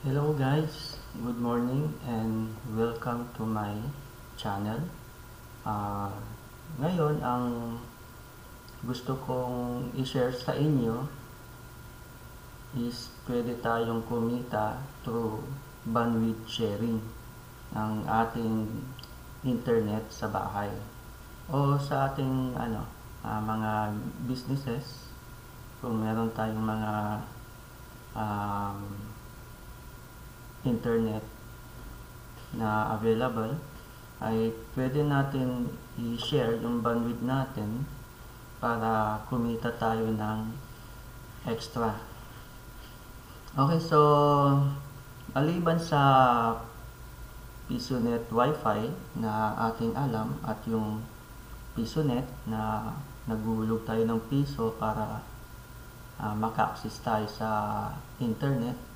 Hello guys, good morning and welcome to my channel. Ah, Ngayon, ang gusto kong i-share sa inyo is pwede tayong kumita through bandwidth sharing ng ating internet sa bahay o sa ating mga businesses. Kung meron tayong mga um, internet na available, ay pwede natin i-share yung bandwidth natin para kumita tayo ng extra. Okay, so maliban sa PisoNet Wi-Fi na ating alam at yung PisoNet na naghulog tayo ng piso para maka-access tayo sa internet.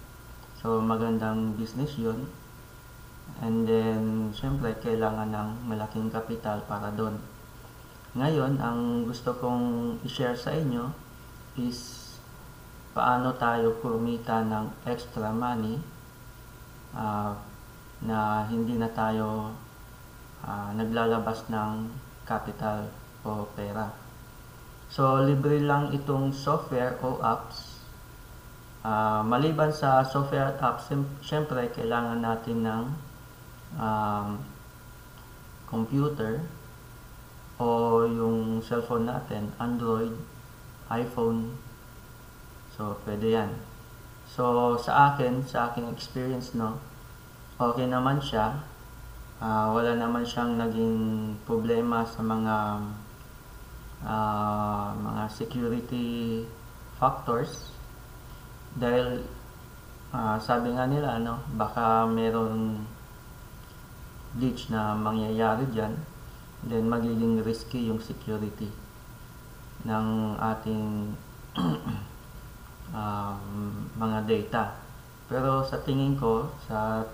So, magandang business yun. And then, syempre, kailangan ng malaking kapital para doon. Ngayon, ang gusto kong i-share sa inyo is paano tayo kumita ng extra money na hindi na tayo naglalabas ng capital o pera. So, libre lang itong software o apps. Maliban sa software at apps, syempre kailangan natin ng computer o yung cellphone natin, Android, iPhone. So, pwede yan. So, sa aking experience, okay naman siya. Wala naman siyang naging problema sa mga security factors. Dahil sabi nga nila baka meron glitch na mangyayari dyan, then magiging risky yung security ng ating mga data. Pero sa tingin ko, sa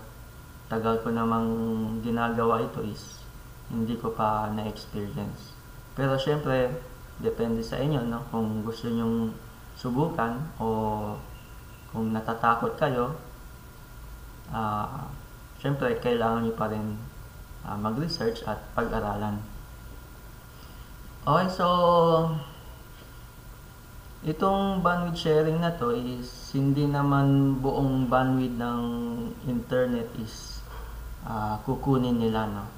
tagal ko namang ginagawa ito, is hindi ko pa na-experience. Pero syempre, depende sa inyo, kung gusto nyong subukan o kung natatakot kayo, syempre kailangan nyo pa rin mag-research at pag-aralan. Okay, so itong bandwidth sharing na to is hindi naman buong bandwidth ng internet is kukunin nila,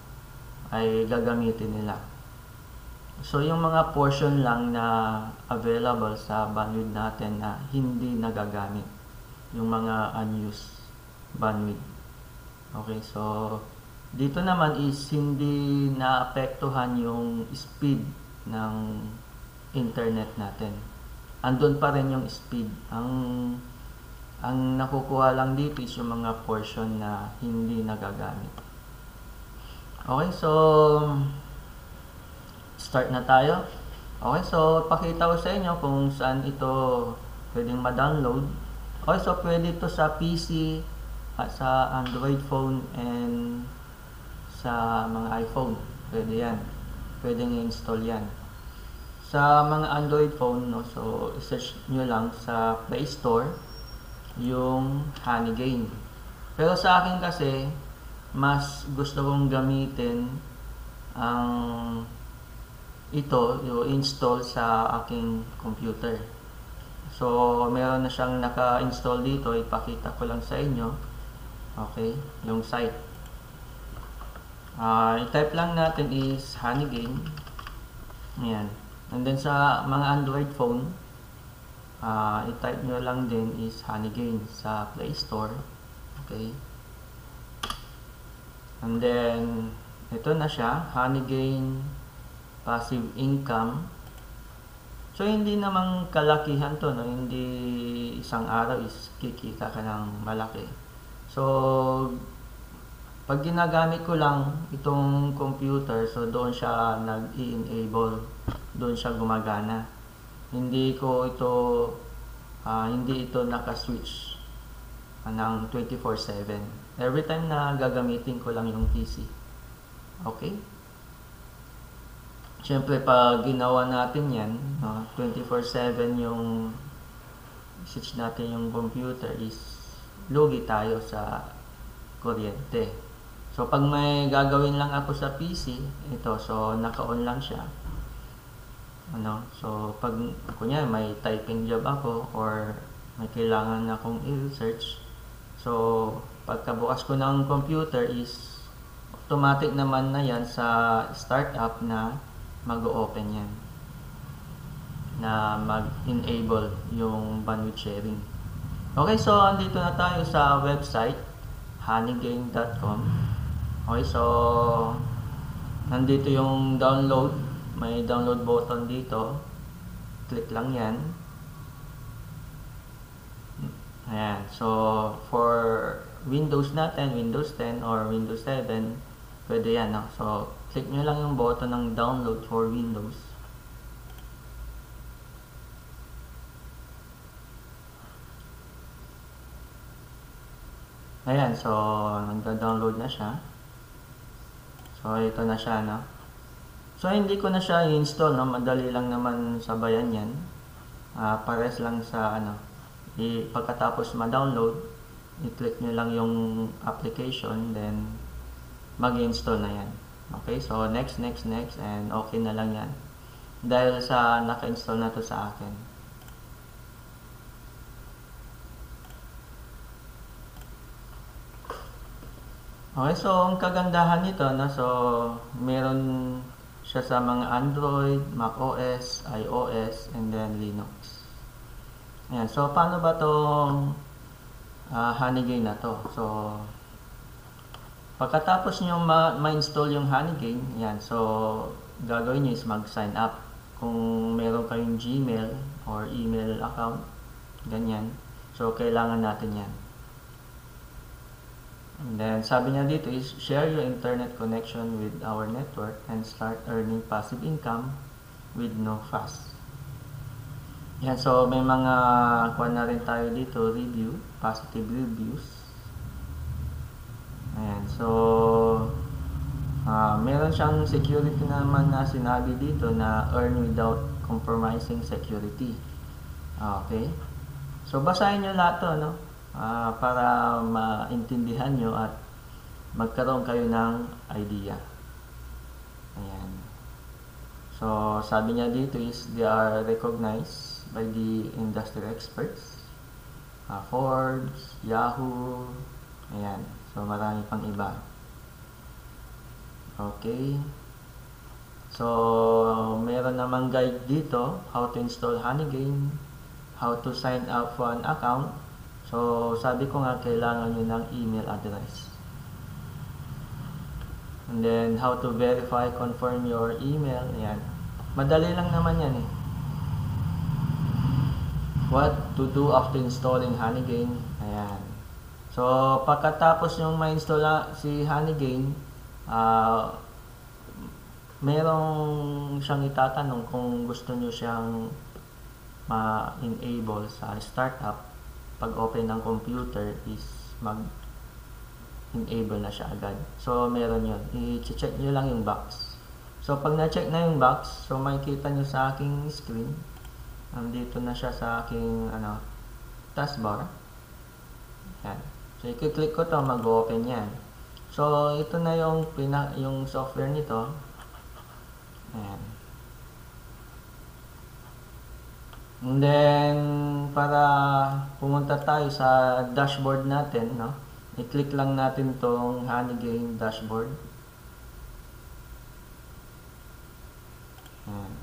ay gagamitin nila. So, yung mga portion lang na available sa bandwidth natin na hindi nagagamit, yung mga unused bandwidth. Okay, so dito naman is hindi naapektuhan yung speed ng internet natin. Andun pa rin yung speed. Ang nakukuha lang dito is yung mga portion na hindi nagagamit. Okay, so start na tayo. Okay, so pakita ko sa inyo kung saan ito pwedeng ma-download. Okay, so pwede ito sa PC, at sa Android phone, and sa mga iPhone. Pwede yan. Pwedeng i-install yan. Sa mga Android phone, so search nyo lang sa Play Store yung Honeygain. Pero sa akin kasi, mas gusto kong gamitin ang ito, yung install sa aking computer. So, meron na siyang naka-install dito. Ipakita ko lang sa inyo. Okay, yung site. I-type lang natin is Honeygain. Ayan. And then sa mga Android phone, i-type nyo lang din is Honeygain sa Play Store. Okay. And then, ito na siya, Honeygain Passive Income. So, hindi namang kalakihan to, hindi isang araw is kikita ka ng malaki. So, pag ginagamit ko lang itong computer, so doon siya nag-i-enable, doon siya gumagana. Hindi ito naka-switch ng 24/7. Every time na gagamitin ko lang yung PC. Okay? Siyempre, pag ginawa natin yan, 24/7 yung switch natin yung computer, is lugi tayo sa kuryente. So pag may gagawin lang ako sa PC, ito, so naka-on lang siya. So pag kunya may typing job ako or may kailangan akong i-research, so pagkabukas ko ng computer is automatic naman na yan sa startup na mag-open yan, na mag-enable yung bandwidth sharing. Okay, so andito na tayo sa website honeygain.com. Okay, so nandito yung download, may download button dito, click lang yan. Ayan, so for Windows natin, Windows 10 or Windows 7, pwede yan, no? So click nyo lang yung button ng download for Windows. Ayan, so nagda-download na siya. So ito na siya, no? So hindi ko na siya i-install, no? Madali lang naman sabayan yan. Pares lang sa pagkatapos ma-download, i-click nyo lang yung application, then mag-install na yan. Okay, so next, and okay na lang yan. Dahil sa naka-install na to sa akin. Okay, so ang kagandahan nito, so meron siya sa mga Android, macOS, iOS, and then Linux. Ayan, so paano ba itong Honeygain na to? So pagkatapos nyo ma-install yung Honeygain, yan, so gagawin nyo is mag-sign up. Kung meron kayong Gmail or email account, ganyan, so kailangan natin yan. And then sabi niya dito is share your internet connection with our network and start earning passive income with no fuss. Yan, so may mga kuha na rin tayo dito, review, positive reviews. Ayan, so meron siyang security naman na sinabi dito na earn without compromising security. Okay, so basahin nyo lahat to, no? Para maintindihan nyo at magkaroon kayo ng idea. Ayan, so sabi niya dito is they are recognized by the industry experts, Forbes, Yahoo, ayan, so marami pang iba. Okay, so meron namang guide dito, how to install Honeygain, how to sign up for an account. So sabi ko nga kailangan nyo ng email address, and then how to verify, confirm your email. Ayan, madali lang naman yan eh. What to do after installing Honeygain. Ayan. So, pagkatapos yung ma-install si Honeygain, merong siyang itatanong kung gusto nyo siyang ma-enable sa startup. Pag open ng computer is mag-enable na siya agad. So, meron yun. I-check nyo lang yung box. So, pag na-check na yung box, so makikita nyo sa aking screen, nandito na siya sa aking taskbar. Yan. So i-click ko to, mag-open yan. So ito na yung yung software nito. Ayan. And then para pumunta tayo sa dashboard natin, no? I-click lang natin tong Honeygain dashboard. Ayan.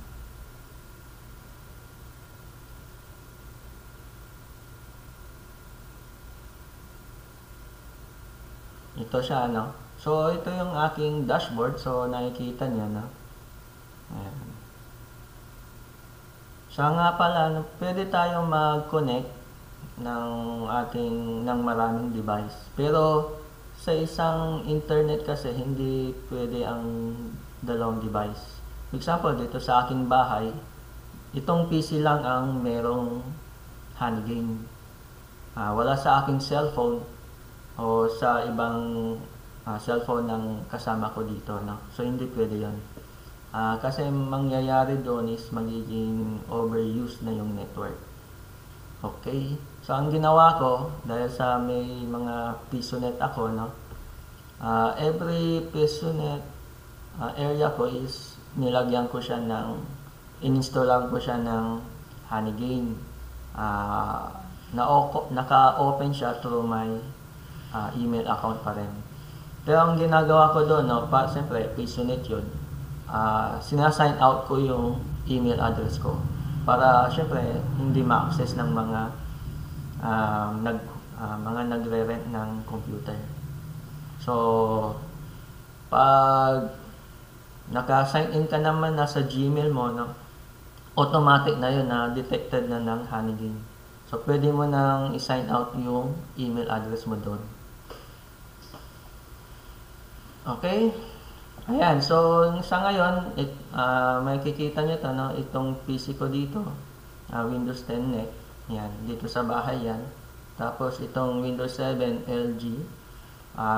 Ito siya, no? So, ito yung aking dashboard. So, nakikita niyo, no? Ayan. So, nga pala, no, pwede tayong mag-connect ng maraming device. Pero, sa isang internet kasi, hindi pwede ang dalawang device. For example, dito sa aking bahay, itong PC lang ang merong Honeygain. Wala sa aking cellphone o sa ibang cellphone ng kasama ko dito, no? So hindi pwede yun. Kasi mangyayari doon is magiging overuse na yung network. Okay. So, ang ginawa ko, dahil sa may mga PisoNet ako, no, every PisoNet area ko is nilagyan ko siya ng, ininstallan ko siya ng Honeygain. Naka-open siya through my email account pa rin. Pero ang ginagawa ko doon, no, siyempre, PisoNet yun, sinasign out ko yung email address ko para siyempre hindi ma-access ng mga mga nagre-rent ng computer. So, pag naka-sign in ka naman na sa Gmail mo, no, automatic na yun na detected na ng Honeygain. So, pwede mo nang i-sign out yung email address mo doon. Okay? Ayan, so sa ngayon, makikita nyo ito, no? Itong PC ko dito, Windows 10 Net, yan, dito sa bahay yan. Tapos itong Windows 7 LG,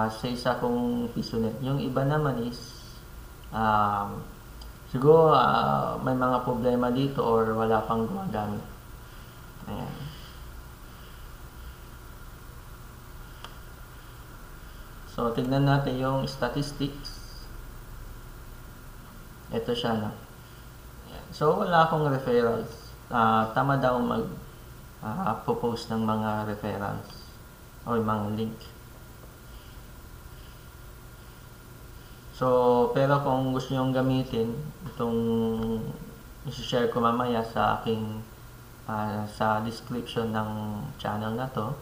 sa isa kong PisoNet. Yung iba naman is, siguro may mga problema dito or wala pang gumagamit. Ayan. So, tignan natin yung statistics. Ito siya, no? So, wala akong referrals. Tama daw mag-post ng mga referrals o mga link. So, pero kung gusto nyo gamitin, itong i-share ko mamaya sa aking sa description ng channel na to,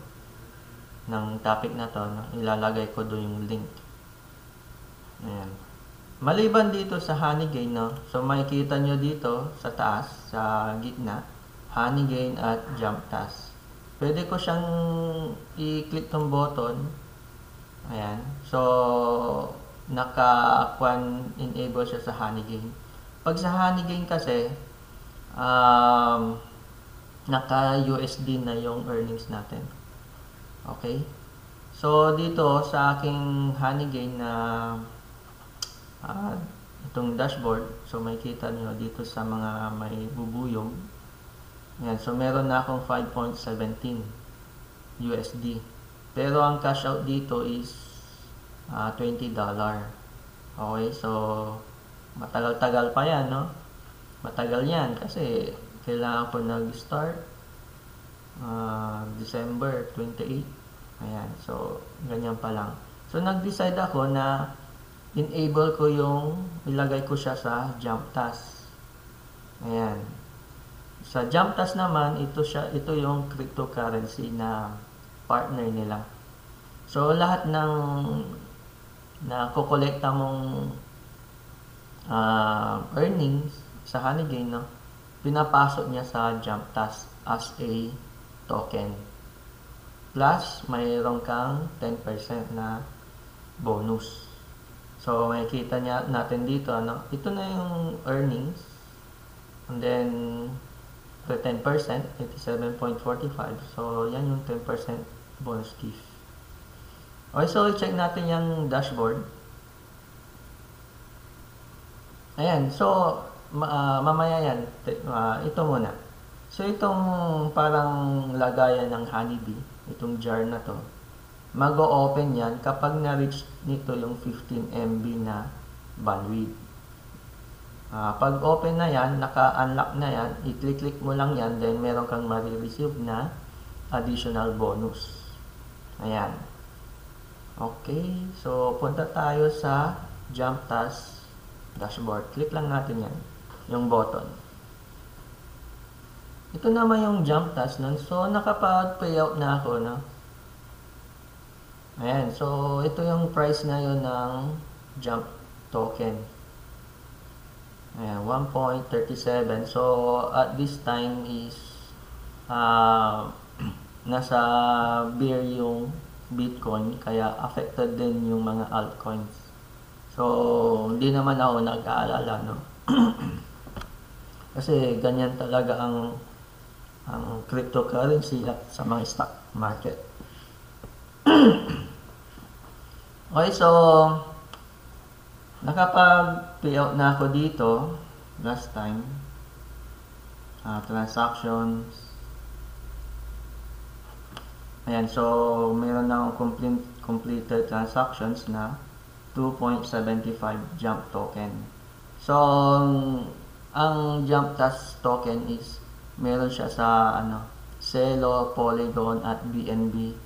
ng topic na to, no? Ilalagay ko doon yung link. Ayan. Maliban dito sa Honeygain, no? So, makikita nyo dito sa taas, sa gitna, Honeygain at JumpTask. Pwede ko siyang i-click tong button. Ayan. So, naka-enable siya sa Honeygain. Pag sa Honeygain kasi, naka-USD na yung earnings natin. Okay? So, dito sa aking Honeygain na itong dashboard, so makikita nyo dito sa mga may bubuyog. Yan, so meron na akong 5.17 USD. Pero ang cash out dito is $20. Okay, so matagal-tagal pa yan, no? Matagal yan kasi kailangan ko nag-start December 28. Ayan, so ganyan pa lang. So nag-decide ako na enable ko yung ilagay ko siya sa JumpTask. Ayan. Sa JumpTask naman, ito yung cryptocurrency na partner nila. So lahat ng na kukolekta mong earnings sa Honeygain, no, pinapasok niya sa JumpTask as a token. Plus, mayroon kang 10% na bonus. So, makikita natin dito, ano, ito na yung earnings. And then, 10%, 87.45. So, yan yung 10% bonus gift. Okay, so, check natin yung dashboard. Ayan, so, mamaya yan. Ito muna. So, itong parang lagayan ng honeybee, itong jar na to, mag-o-open yan kapag na-reach nito yung 15 MB na bandwidth. Pag open na yan, naka-unlock na yan, i-click mo lang yan, then meron kang ma-receive na additional bonus. Ayan. Okay, so punta tayo sa JumpTask dashboard. Click lang natin yan, yung button. Ito naman yung JumpTask nun. So, nakapag-payout na ako, no? Ayan, so ito yung price ngayon ng Jump token. Ayan, 1.37. So, at this time is nasa bear yung Bitcoin, kaya affected din yung mga altcoins. So, hindi naman ako nag-aalala, no? Kasi ganyan talaga ang cryptocurrency at sa mga stock market. Okay, so nakapag-payout na ako dito last time. Transactions. Ayan, so meron na akong completed transactions na 2.75 jump token. So, ang jump task token is meron siya sa Celo, Polygon at BNB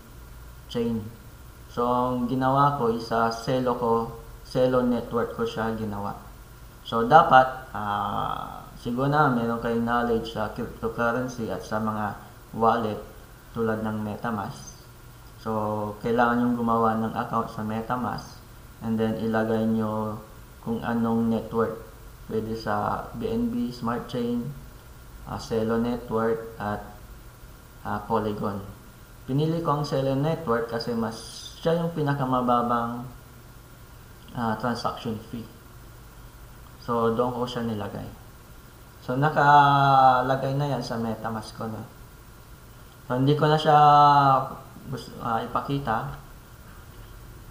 chain. So, ang ginawa ko is sa Celo network ko siya ginawa. So, dapat siguro na meron kayong knowledge sa cryptocurrency at sa mga wallet tulad ng MetaMask. So, kailangan yung gumawa ng account sa MetaMask and then ilagay nyo kung anong network. Pwede sa BNB, Smart Chain, Celo Network at Polygon. Pinili ko ang Celo Network kasi siya yung pinakamababang transaction fee. So, doon ko siya nilagay. So, nakalagay na yan sa MetaMask ko na. So, hindi ko na siya ipakita.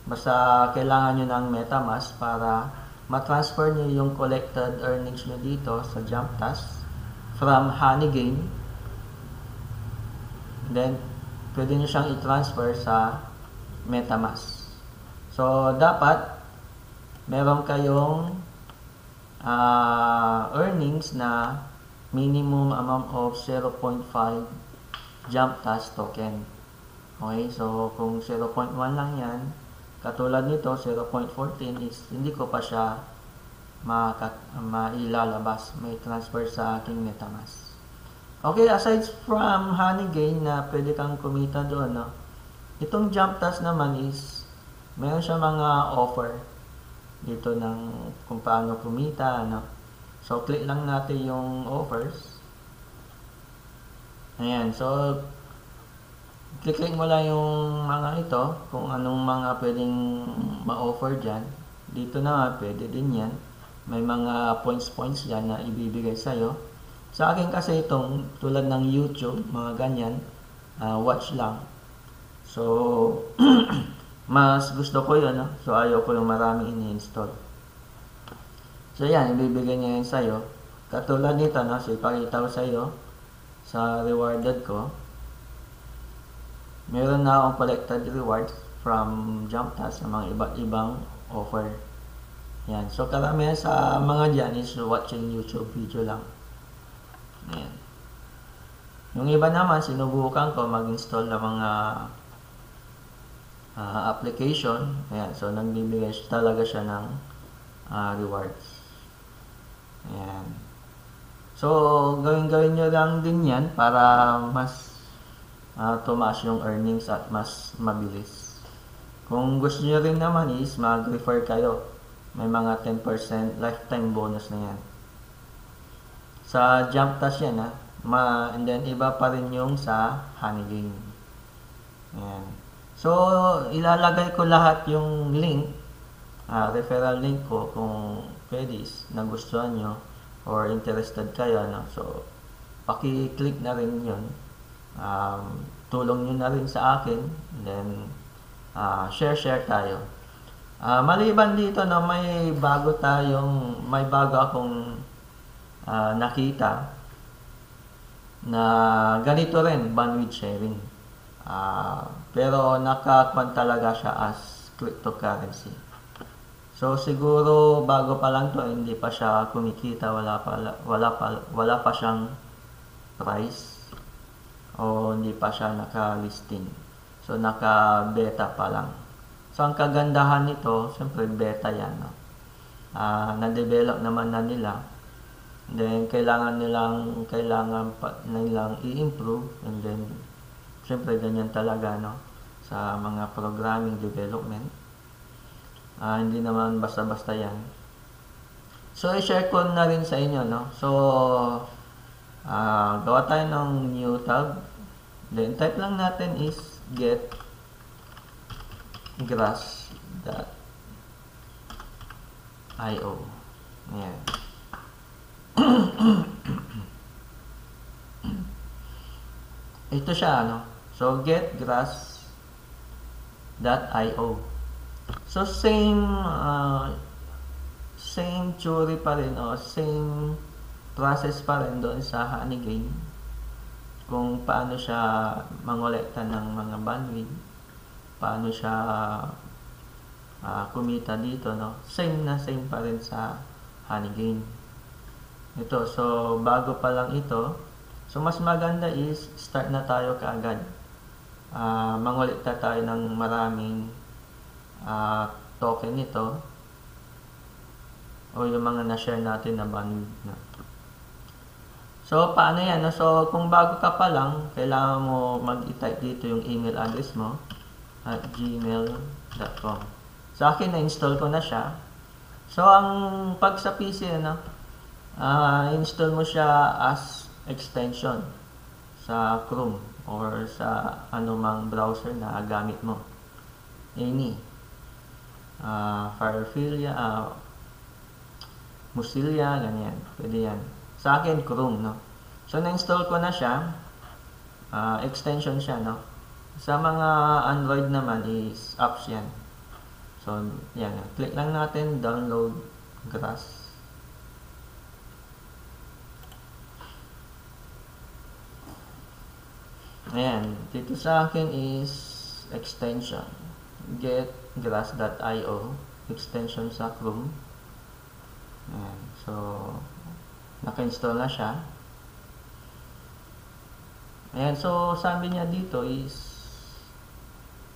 Basta kailangan nyo ng MetaMask para ma-transfer nyo yung collected earnings nyo dito sa Jump Task from Honeygain. Then, pwede nyo siyang i-transfer sa MetaMask. So, dapat meron kayong earnings na minimum amount of 0.5 Jump Task token. Okay, so kung 0.1 lang yan, katulad nito, 0.14 is hindi ko pa siya mailalabas. May transfer sa aking MetaMask. Okay, aside from Honeygain na pwede kang kumita doon, no? Itong Jump Task naman is meron siya mga offer dito ng kung paano kumita, no? So, click lang natin yung offers. Ayan, so click mo lang yung mga ito, kung anong mga pwedeng ma-offer dyan. Dito na pwede din yan. May mga points yan na ibibigay sa'yo. Sa akin kasi itong, tulad ng YouTube, mga ganyan, watch lang. So, mas gusto ko yun, no? So, ayaw ko yung maraming ini-install. So, yan, ibibigay niya yan sa'yo. Katulad nito, no? So, ipakita ko sa'yo sa rewarded ko. Meron na akong collected rewards from Jump Task sa mga iba't ibang offer. Yan. So, karamihan sa mga dyan is watching YouTube video lang. Yan. Yung iba naman, sinubukan ko mag-install ng mga application. Ayan. So, nagbibigay talaga siya ng rewards. Ayan. So, gawin nyo lang din yan para mas tumaas yung earnings at mas mabilis. Kung gusto nyo rin naman is mag-refer kayo. May mga 10% lifetime bonus na yan. Sa Jump Task yan, and then iba pa rin yung sa Honeygain. Ayan. So, ilalagay ko lahat yung link, referral link ko kung pwede nagustuhan nyo or interested kayo, no? So, paki-click na rin yun. Tulong nyo na rin sa akin. And then, share tayo. Maliban dito, no, may bago akong nakita na ganito rin, bandwidth sharing. Pero nakakuan talaga siya as cryptocurrency. So siguro bago pa lang to, hindi pa siya kumikita, wala pa siyang price o hindi pa siya naka-listing. So naka-beta pa lang. So ang kagandahan nito, siyempre beta yan, no? Na-develop naman na nila. Then kailangan nilang i-improve, and then siyempre ganyan talaga, no, sa mga programming development. Hindi naman basta-basta yan. So, i-share ko na rin sa inyo, no? So, gawa tayo ng new tab. Then, type lang natin is get grass.io. Ayan. Ito siya, no? So, get grass.io. So, same theory pa rin, o same process pa rin doon sa Honeygain. kung paano siya mangolekta ng mga bandwidth, paano siya kumita dito, no? Same pa rin sa Honeygain. Ito, so bago pa lang ito, so mas maganda is start na tayo kaagad. Mangolekta tayo ng maraming token nito o yung mga na-share natin na bandwidth na. So, paano yan? So, kung bago ka pa lang, kailangan mo mag-type dito yung email address mo at gmail.com. Sa akin, na-install ko na siya. So, pag sa PC, install mo siya as extension sa Chrome or sa anumang browser na gamit mo. Any. Firefilia, Mozilla, ganyan. Pwede yan. Sa akin, Chrome, no? So, na-install ko na siya. Extension siya, no? Sa mga Android naman is apps yan. So, yan. Click lang natin, download Grass. Ayan. Dito sa akin is extension. Getgrass.io. Extension sa Chrome. Ayan. So, naka-install na siya. Ayan, so sabi niya dito is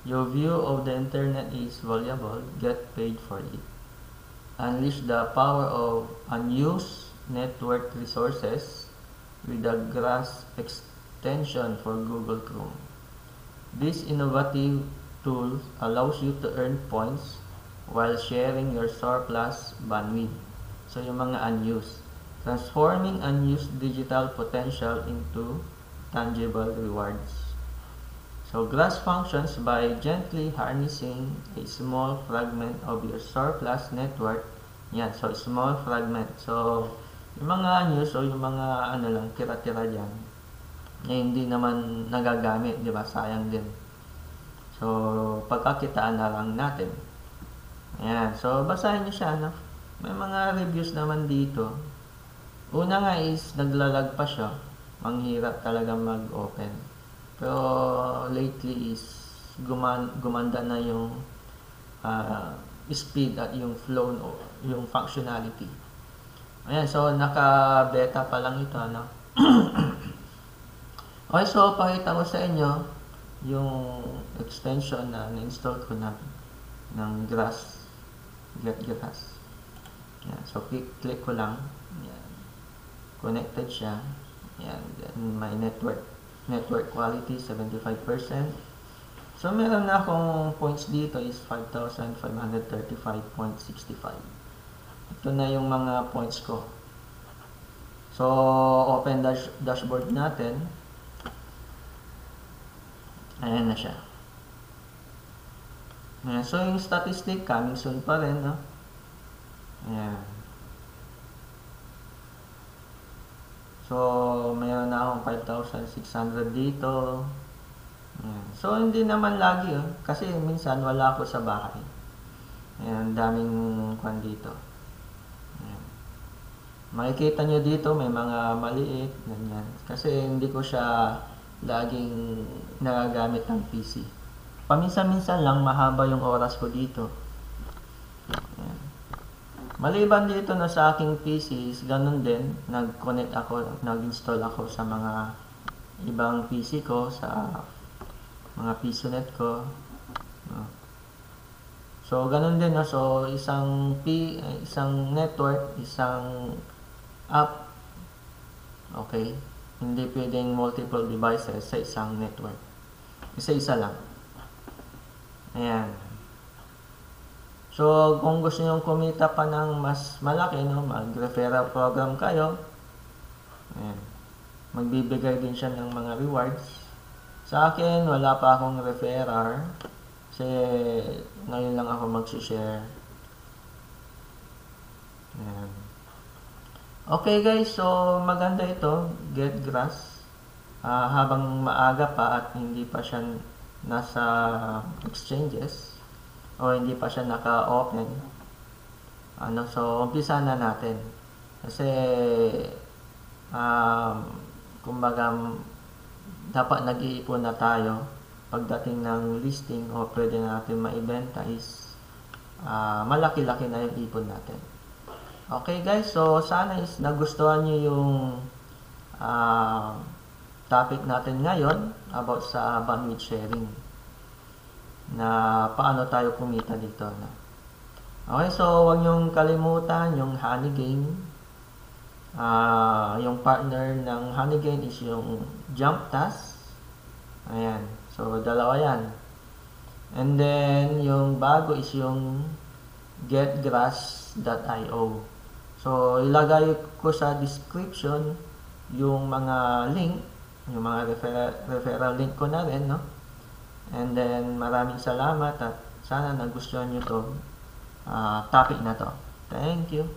your view of the internet is valuable, get paid for it. Unleash the power of unused network resources with the Grass extension for Google Chrome. This innovative tool allows you to earn points while sharing your surplus bandwidth. So yung mga unused. Transforming unused digital potential into tangible rewards. So, Grass functions by gently harnessing a small fragment of your surplus network. Yan, so small fragment. So, yung mga unused o yung mga lang, tira-tira dyan, na hindi naman nagagamit, di ba? Sayang din. So, pagkakitaan na lang natin. Ayan, so basahin nyo siya, no? May mga reviews naman dito. Una nga is, naglalag pa siya. Manghirap talaga mag-open. Pero, lately is, gumanda na yung speed at yung flow, yung functionality. Ayan, so, naka-beta pa lang ito, ano? Okay, so, pakita ko sa inyo yung extension na na-install ko na ng Grass. Grass. Ayan, so, click ko lang. Ayan. Connected siya. Yan, my network quality 75%. So meron na akong points dito is 5,535.65. Ito na yung mga points ko. So open dashboard natin. Ayan na siya. Ayan, so yung statistic coming soon pa rin, no? Ayan. So, mayroon na akong 5,600 dito. Ayan. So, hindi naman lagi, kasi minsan wala ako sa bahay. Ayan, daming kwan dito. Ayan. Makikita nyo dito, may mga maliit, ganyan. Kasi hindi ko siya laging nagagamit ng PC. Paminsan-minsan lang, mahaba yung oras ko dito. Ayan. Maliban dito na sa aking PCs, ganun din, nag-install ako sa mga ibang PC ko, sa mga PCnet ko. So, ganun din, so isang network, isang app, okay, hindi pwedeng multiple devices sa isang network. Isa-isa lang. Ayan. So, kung gusto nyo kumita pa ng mas malaki, no, mag-referral program kayo. Ayan. Magbibigay din siya ng mga rewards. Sa akin, wala pa akong referral. Kasi, ngayon lang ako mag-share. Ayan. Okay guys, so maganda ito. Get Grass. Habang maaga pa at hindi pa siya nasa exchanges. O hindi pa siya naka-open. So, umpisa na natin. Kasi, kumbaga, dapat nag-iipon na tayo pagdating ng listing o pwede natin maibenta is malaki-laki na yung ipon natin. Okay guys, so sana is nagustuhan nyo yung topic natin ngayon about sa bandwidth sharing na paano tayo kumita dito. Okay, so huwag nyong kalimutan yung Honeygain. Yung partner ng Honeygain is yung JumpTask. Ayan, so dalawa yan. And then yung bago is yung getgrass.io. So ilagay ko sa description yung mga link, yung mga referral link ko na rin, no? And then maraming salamat at sana nagustuhan nyo to topic na to. Thank you.